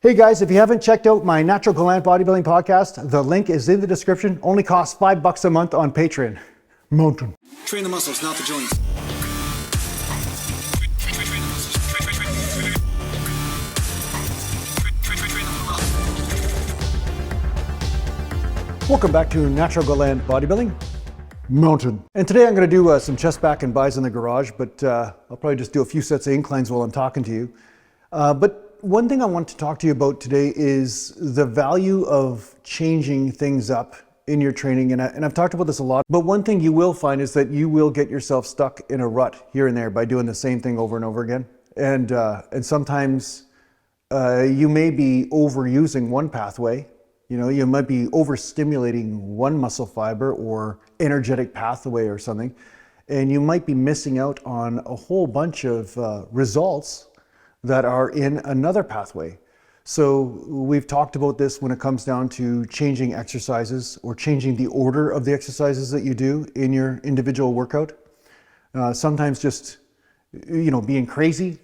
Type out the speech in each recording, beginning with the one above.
Hey guys, if you haven't checked out my Natural Gallant Bodybuilding podcast, the link is in the description. Only costs $5 a month on Patreon. Mountain. Train the muscles, not the joints. Welcome back to Natural Gallant Bodybuilding. Mountain. And today I'm going to do some chest, back, and buys in the garage, but I'll probably just do a few sets of inclines while I'm talking to you. But one thing I want to talk to you about today is the value of changing things up in your training. And I've talked about this a lot, but one thing you will find is that you will get yourself stuck in a rut here and there by doing the same thing over and over again. And sometimes you may be overusing one pathway. You know, you might be overstimulating one muscle fiber or energetic pathway or something, and you might be missing out on a whole bunch of results that are in another pathway. So we've talked about this when it comes down to changing exercises or changing the order of the exercises that you do in your individual workout. Sometimes just, being crazy,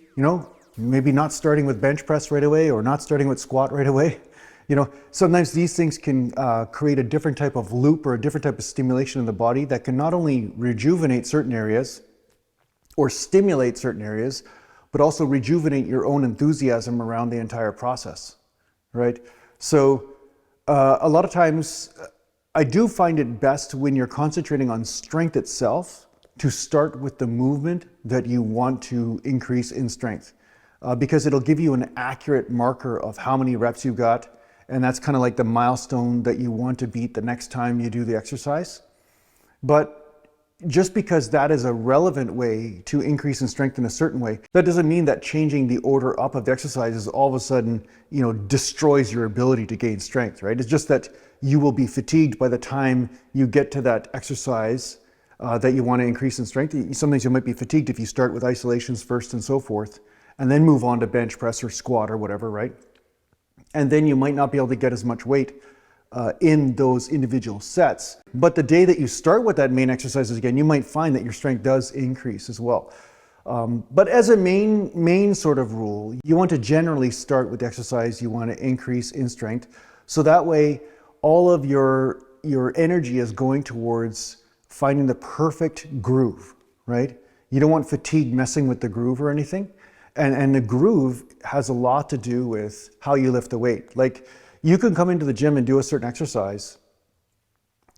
maybe not starting with bench press right away or not starting with squat right away. Sometimes these things can create a different type of loop or a different type of stimulation in the body that can not only rejuvenate certain areas or stimulate certain areas, but also rejuvenate your own enthusiasm around the entire process, right? So a lot of times I do find it best when you're concentrating on strength itself to start with the movement that you want to increase in strength because it'll give you an accurate marker of how many reps you've got, and that's kind of like the milestone that you want to beat the next time you do the exercise. But just because that is a relevant way to increase in strength in a certain way, that doesn't mean that changing the order up of the exercises all of a sudden, destroys your ability to gain strength, right? It's just that you will be fatigued by the time you get to that exercise that you want to increase in strength. Sometimes you might be fatigued if you start with isolations first and so forth, and then move on to bench press or squat or whatever, right? And then you might not be able to get as much weight in those individual sets. But the day that you start with that main exercises again, you might find that your strength does increase as well. But as a main sort of rule, you want to generally start with the exercise you want to increase in strength. So that way, all of your energy is going towards finding the perfect groove, right? You don't want fatigue messing with the groove or anything. And the groove has a lot to do with how you lift the weight. Like, you can come into the gym and do a certain exercise,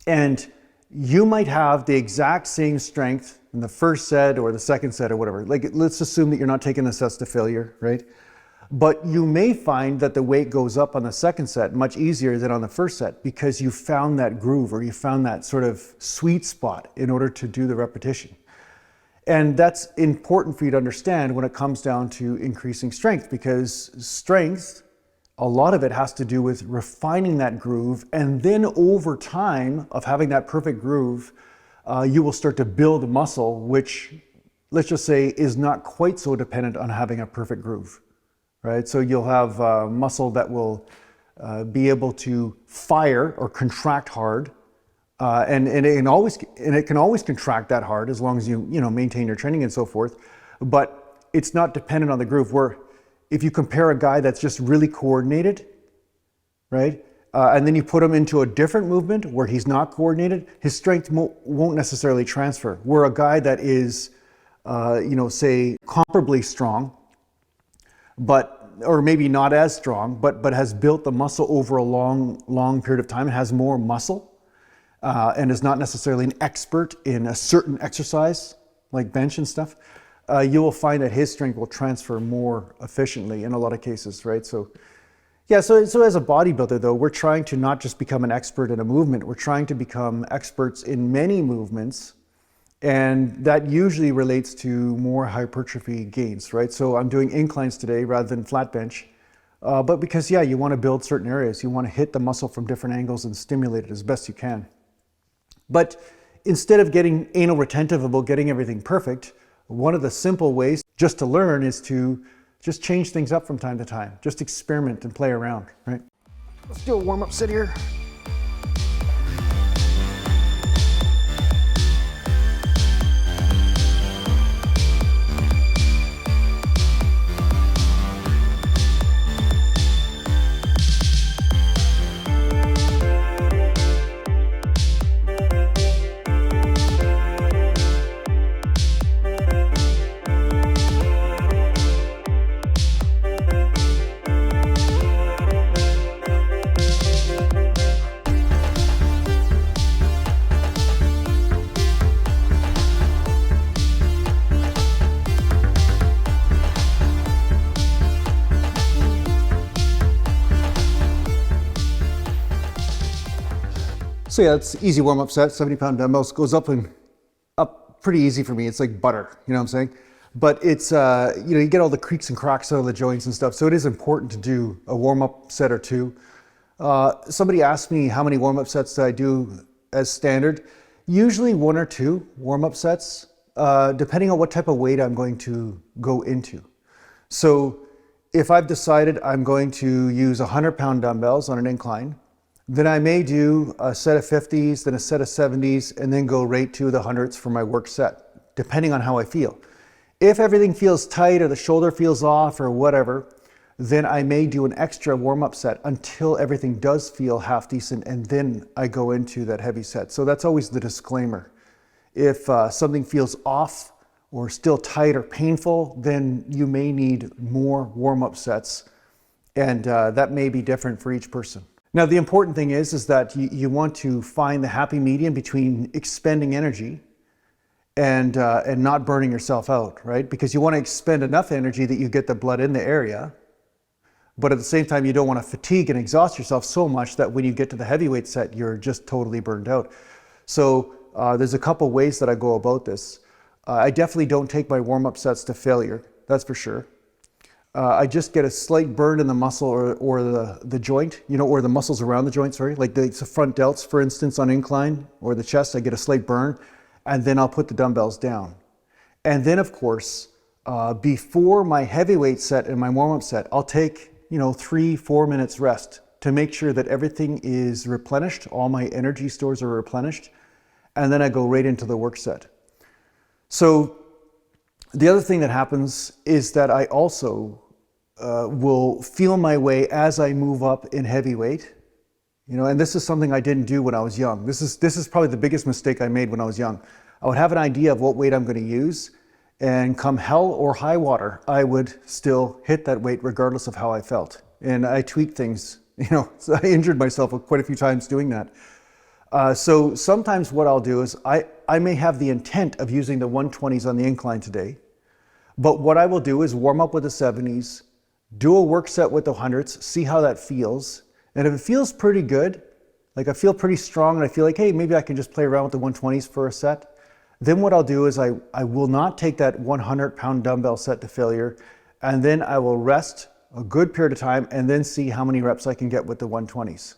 and you might have the exact same strength in the first set or the second set or whatever. Like, let's assume that you're not taking the sets to failure, right? But you may find that the weight goes up on the second set much easier than on the first set because you found that groove or you found that sort of sweet spot in order to do the repetition. And that's important for you to understand when it comes down to increasing strength, because strength, a lot of it has to do with refining that groove, and then over time of having that perfect groove, you will start to build muscle, which, let's just say, is not quite so dependent on having a perfect groove, right? So you'll have muscle that will be able to fire or contract hard, and it can always contract that hard as long as you maintain your training and so forth. But it's not dependent on the groove. Where if you compare a guy that's just really coordinated, right, and then you put him into a different movement where he's not coordinated, his strength won't necessarily transfer. Where a guy that is, say, comparably strong, or maybe not as strong, but has built the muscle over a long period of time and has more muscle, and is not necessarily an expert in a certain exercise like bench and stuff, you will find that his strength will transfer more efficiently in a lot of cases, right? So as a bodybuilder though, we're trying to not just become an expert in a movement, we're trying to become experts in many movements, and that usually relates to more hypertrophy gains, right? So I'm doing inclines today rather than flat bench, but because you want to build certain areas, you want to hit the muscle from different angles and stimulate it as best you can. But instead of getting anal retentive about getting everything perfect, one of the simple ways just to learn is to just change things up from time to time. Just experiment and play around, right? Let's do a warm-up sit here. So yeah, it's easy warm-up set, 70-pound dumbbells, goes up pretty easy for me. It's like butter, you know what I'm saying? But it's, you know, you get all the creaks and cracks out of the joints and stuff, so it is important to do a warm-up set or two. Somebody asked me how many warm-up sets do I do as standard. Usually 1 or 2 warm-up sets, depending on what type of weight I'm going to go into. So if I've decided I'm going to use 100-pound dumbbells on an incline, then I may do a set of 50s, then a set of 70s, and then go right to the 100s for my work set, depending on how I feel. If everything feels tight or the shoulder feels off or whatever, then I may do an extra warm-up set until everything does feel half decent, and then I go into that heavy set. So that's always the disclaimer. If something feels off or still tight or painful, then you may need more warm-up sets, and that may be different for each person. Now, the important thing is that you want to find the happy medium between expending energy and not burning yourself out, right? Because you want to expend enough energy that you get the blood in the area, but at the same time, you don't want to fatigue and exhaust yourself so much that when you get to the heavyweight set, you're just totally burned out. So there's a couple ways that I go about this. I definitely don't take my warm-up sets to failure, that's for sure. I just get a slight burn in the muscle or the joint, you know, or the muscles around the joint, sorry. Like the front delts, for instance, on incline, or the chest, I get a slight burn, and then I'll put the dumbbells down. And then, of course, before my heavyweight set and my warm-up set, I'll take, you know, 3-4 minutes rest to make sure that everything is replenished, all my energy stores are replenished, and then I go right into the work set. So the other thing that happens is that I also will feel my way as I move up in heavyweight, you know, and this is something I didn't do when I was young. This is probably the biggest mistake I made when I was young. I would have an idea of what weight I'm going to use, and come hell or high water, I would still hit that weight regardless of how I felt. And I tweaked things, you know, so I injured myself quite a few times doing that. So sometimes what I'll do is I may have the intent of using the 120s on the incline today, but what I will do is warm up with the 70s, do a work set with the 100s, see how that feels. And if it feels pretty good, like I feel pretty strong and I feel like, hey, maybe I can just play around with the 120s for a set, then what I'll do is I will not take that 100-pound dumbbell set to failure, and then I will rest a good period of time and then see how many reps I can get with the 120s.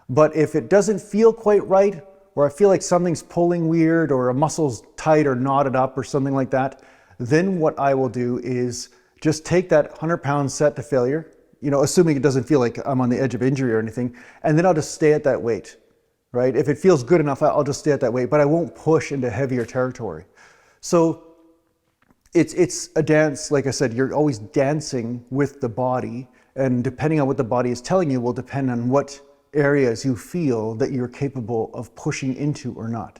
But if it doesn't feel quite right, or I feel like something's pulling weird, or a muscle's tight or knotted up or something like that, then what I will do is just take that 100-pound set to failure, you know, assuming it doesn't feel like I'm on the edge of injury or anything, and then I'll just stay at that weight, right? If it feels good enough, I'll just stay at that weight, but I won't push into heavier territory. So it's a dance, like I said, you're always dancing with the body, and depending on what the body is telling you will depend on what areas you feel that you're capable of pushing into or not.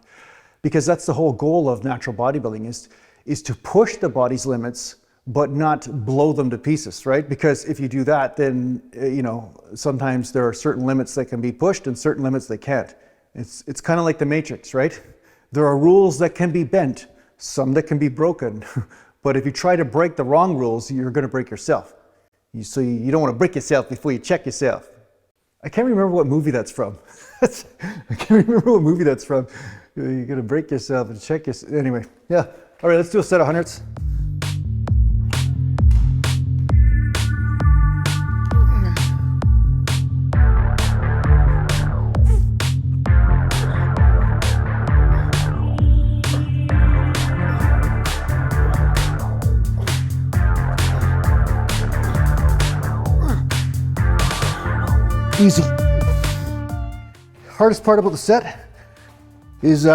Because that's the whole goal of natural bodybuilding, is to push the body's limits, but not blow them to pieces, right? Because if you do that, then, you know, sometimes there are certain limits that can be pushed and certain limits that can't. It's kind of like the Matrix, right? There are rules that can be bent, some that can be broken. But if you try to break the wrong rules, you're going to break yourself. So you don't want to break yourself before you check yourself. I can't remember what movie that's from. I can't remember what movie that's from. You're going to break yourself and check yourself. Anyway, yeah. All right, let's do a set of 100s. Easy. Hardest part about the set is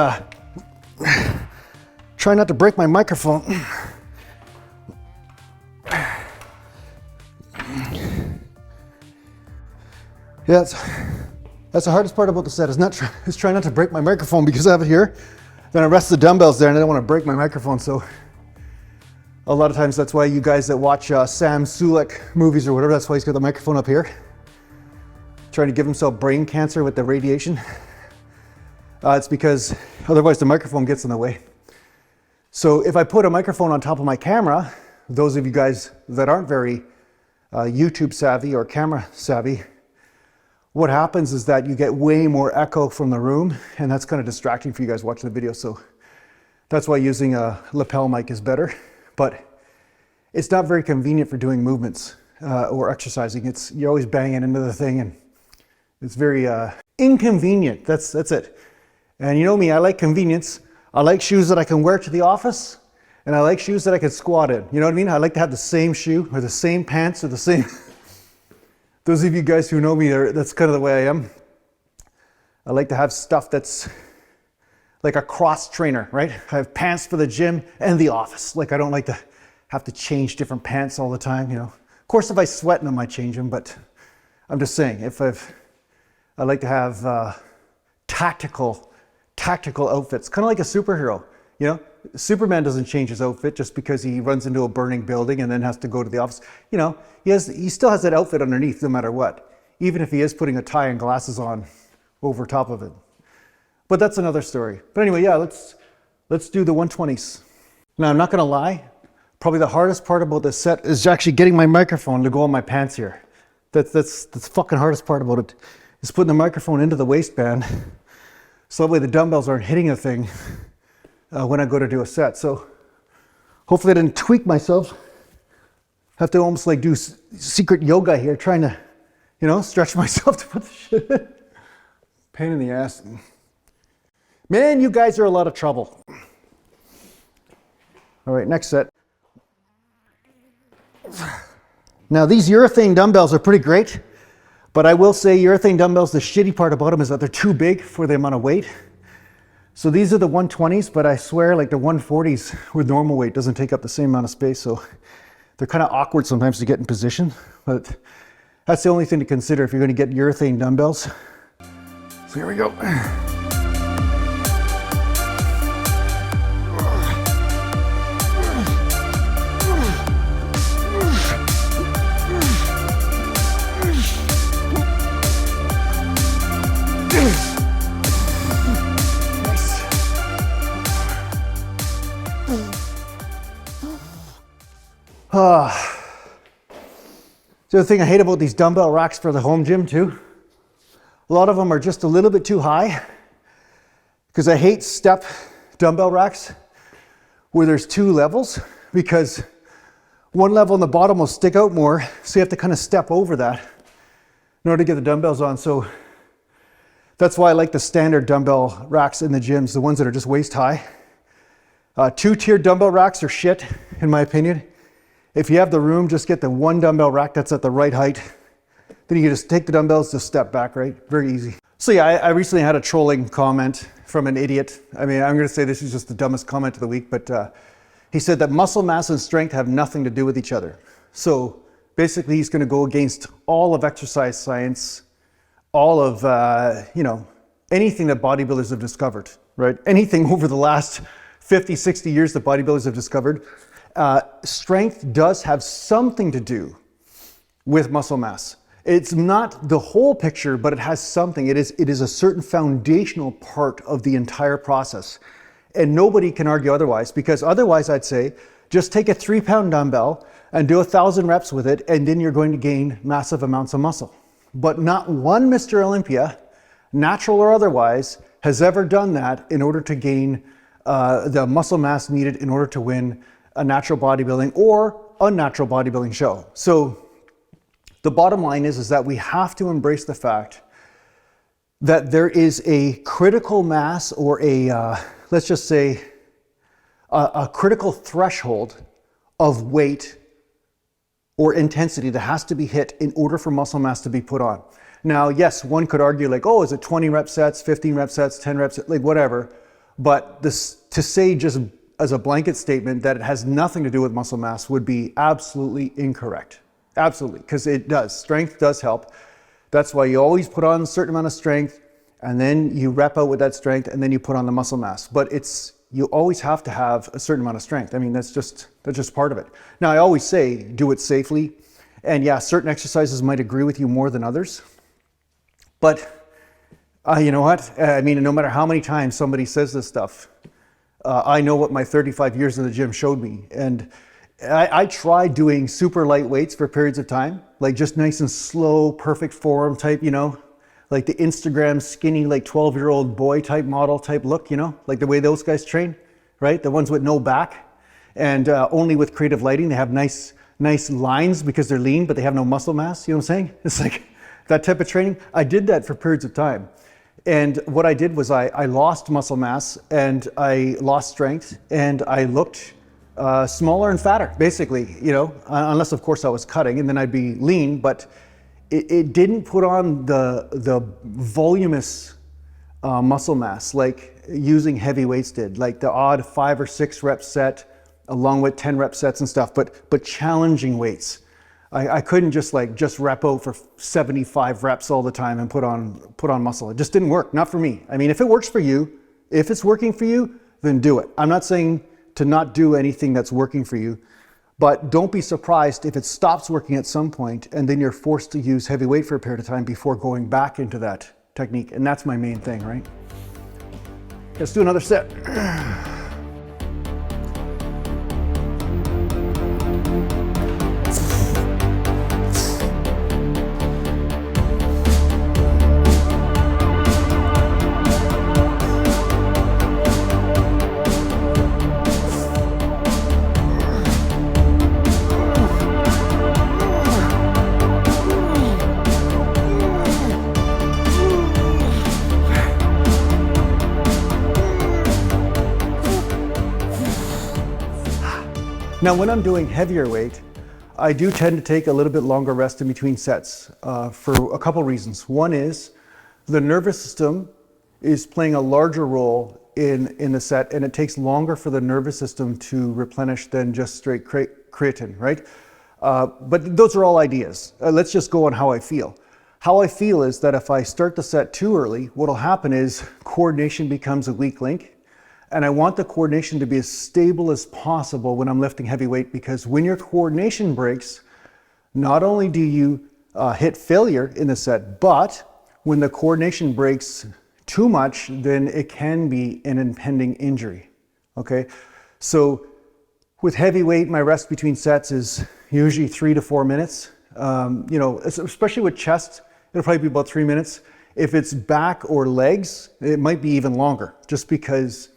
try not to break my microphone. Yeah, that's the hardest part about the set, is try not to break my microphone, because I have it here. Then I rest the dumbbells there and I don't want to break my microphone. So a lot of times that's why you guys that watch Sam Sulek movies or whatever, that's why he's got the microphone up here, trying to give himself brain cancer with the radiation. It's because otherwise the microphone gets in the way. So if I put a microphone on top of my camera, those of you guys that aren't very YouTube savvy or camera savvy, what happens is that you get way more echo from the room, and that's kind of distracting for you guys watching the video. So that's why using a lapel mic is better, but it's not very convenient for doing movements or exercising. You're always banging into the thing, and it's very inconvenient. That's it. And you know me, I like convenience. I like shoes that I can wear to the office, and I like shoes that I can squat in. You know what I mean? I like to have the same shoe or the same pants or the same. Those of you guys who know me, that's kind of the way I am. I like to have stuff that's like a cross trainer, right? I have pants for the gym and the office. Like I don't like to have to change different pants all the time, you know. Of course, if I sweat in them, I change them, but I'm just saying, I like to have tactical outfits, kind of like a superhero, you know. Superman doesn't change his outfit just because he runs into a burning building and then has to go to the office. You know, he still has that outfit underneath no matter what, even if he is putting a tie and glasses on over top of it. But that's another story. But anyway, yeah, let's do the 120s. Now, I'm not gonna lie, probably the hardest part about this set is actually getting my microphone to go on my pants here. That's the fucking hardest part about it, is putting the microphone into the waistband so that way the dumbbells aren't hitting a thing when I go to do a set. So hopefully I didn't tweak myself. Have to almost like do secret yoga here, trying to, you know, stretch myself to put the shit in. Pain in the ass. Man, you guys are a lot of trouble. All right, next set. Now these urethane dumbbells are pretty great, but I will say urethane dumbbells, the shitty part about them is that they're too big for the amount of weight. So these are the 120s, but I swear like the 140s with normal weight doesn't take up the same amount of space. So they're kind of awkward sometimes to get in position, but that's the only thing to consider if you're going to get urethane dumbbells. So here we go. The other thing I hate about these dumbbell racks for the home gym too, a lot of them are just a little bit too high, because I hate step dumbbell racks where there's two levels, because one level on the bottom will stick out more, so you have to kind of step over that in order to get the dumbbells on. So that's why I like the standard dumbbell racks in the gyms, the ones that are just waist high. Two-tier dumbbell racks are shit, in my opinion. If you have the room, just get the one dumbbell rack that's at the right height. Then you can just take the dumbbells, just step back, right? Very easy. So yeah, I recently had a trolling comment from an idiot. I mean, I'm gonna say this is just the dumbest comment of the week, but he said that muscle mass and strength have nothing to do with each other. So basically he's gonna go against all of exercise science, all of, you know, anything that bodybuilders have discovered, right? Anything over the last 50, 60 years that bodybuilders have discovered. Strength does have something to do with muscle mass. It's not the whole picture, but it has something. It is a certain foundational part of the entire process. And nobody can argue otherwise, because otherwise I'd say, just take a 3-pound dumbbell and do 1,000 reps with it, and then you're going to gain massive amounts of muscle. But not one Mr. Olympia, natural or otherwise, has ever done that in order to gain the muscle mass needed in order to win a natural bodybuilding or unnatural bodybuilding show. So the bottom line is that we have to embrace the fact that there is a critical mass, or a, let's just say, a critical threshold of weight or intensity that has to be hit in order for muscle mass to be put on. Now, yes, one could argue like, oh, is it 20 rep sets, 15 rep sets, 10 reps, like whatever. But this, to say just as a blanket statement that it has nothing to do with muscle mass would be absolutely incorrect. Absolutely, because it does. Strength does help. That's why you always put on a certain amount of strength, and then you rep out with that strength, and then you put on the muscle mass. But you always have to have a certain amount of strength. I mean, that's just part of it. Now, I always say, do it safely. And yeah, certain exercises might agree with you more than others. But you know what? I mean, no matter how many times somebody says this stuff, I know what my 35 years in the gym showed me. And I tried doing super light weights for periods of time, like just nice and slow, perfect form type, you know. like the Instagram skinny, like 12-year-old boy type model type look, you know, like the way those guys train, right? The ones with no back and only with creative lighting. They have nice lines because they're lean, but they have no muscle mass. You know what I'm saying? It's like that type of training. I did that for periods of time. And what I did was I lost muscle mass and I lost strength and I looked smaller and fatter, basically, you know, unless of course I was cutting, and then I'd be lean, but it didn't put on the voluminous muscle mass like using heavy weights did, like the odd 5 or 6 rep set along with 10 rep sets and stuff, but challenging weights. I couldn't just rep out for 75 reps all the time and put on muscle. It just didn't work, not for me. I mean, if it works for you, if it's working for you, then do it. I'm not saying to not do anything that's working for you, but don't be surprised if it stops working at some point and then you're forced to use heavy weight for a period of time before going back into that technique. And that's my main thing, right? Let's do another set. Now, when I'm doing heavier weight, I do tend to take a little bit longer rest in between sets for a couple reasons. One is the nervous system is playing a larger role in the set, and it takes longer for the nervous system to replenish than just straight creatine, right? But those are all ideas. Let's just go on how I feel. How I feel is that if I start the set too early, what'll happen is coordination becomes a weak link. And I want the coordination to be as stable as possible when I'm lifting heavy weight, because when your coordination breaks, not only do you hit failure in the set, but when the coordination breaks too much, then it can be an impending injury, okay? So with heavy weight, my rest between sets is usually 3 to 4 minutes. You know, especially with chest, it'll probably be about 3 minutes. If it's back or legs, it might be even longer, just because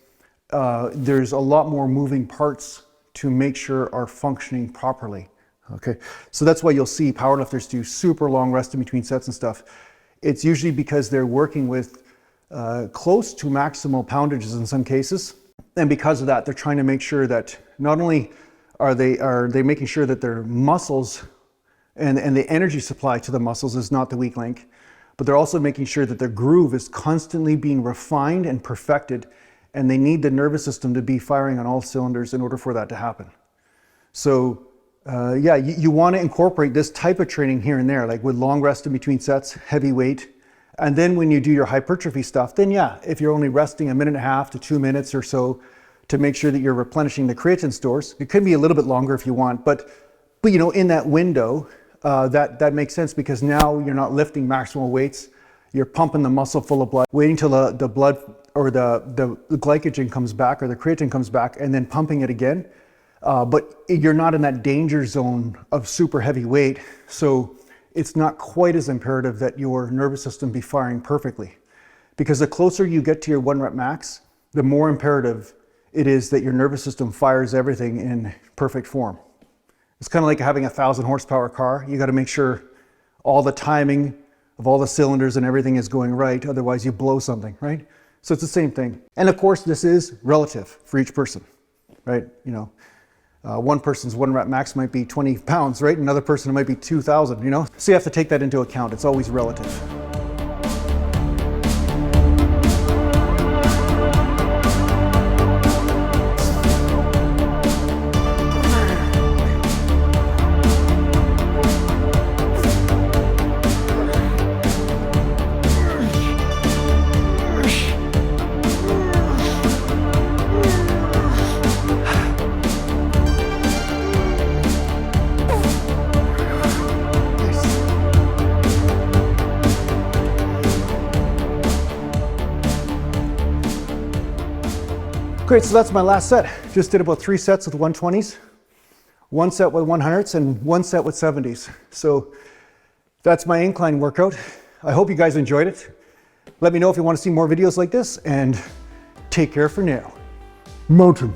there's a lot more moving parts to make sure are functioning properly. Okay, so that's why you'll see powerlifters do super long rest in between sets and stuff. It's usually because they're working with close to maximal poundages in some cases, and because of that, they're trying to make sure that not only are they making sure that their muscles and the energy supply to the muscles is not the weak link, but they're also making sure that their groove is constantly being refined and perfected. And they need the nervous system to be firing on all cylinders in order for that to happen. So yeah, you want to incorporate this type of training here and there, like with long rest in between sets, heavy weight. And then when you do your hypertrophy stuff, then yeah, if you're only resting 1.5 to 2 minutes or so to make sure that you're replenishing the creatine stores, it could be a little bit longer if you want, but you know, in that window, that makes sense, because now you're not lifting maximal weights. You're pumping the muscle full of blood, waiting till the blood or the glycogen comes back or the creatine comes back, and then pumping it again. But you're not in that danger zone of super heavy weight. So it's not quite as imperative that your nervous system be firing perfectly, because the closer you get to your 1 rep max, the more imperative it is that your nervous system fires everything in perfect form. It's kind of like having a 1,000 horsepower car. You got to make sure all the timing of all the cylinders and everything is going right, otherwise you blow something, right? So it's the same thing. And of course, this is relative for each person, right? You know, one person's 1 rep max might be 20 pounds, right? Another person, it might be 2,000, you know? So you have to take that into account. It's always relative. Great, so that's my last set. Just did about 3 sets with 120s, 1 set with 100s, and 1 set with 70s. So that's my incline workout. I hope you guys enjoyed it. Let me know if you want to see more videos like this, and take care for now. Mountain.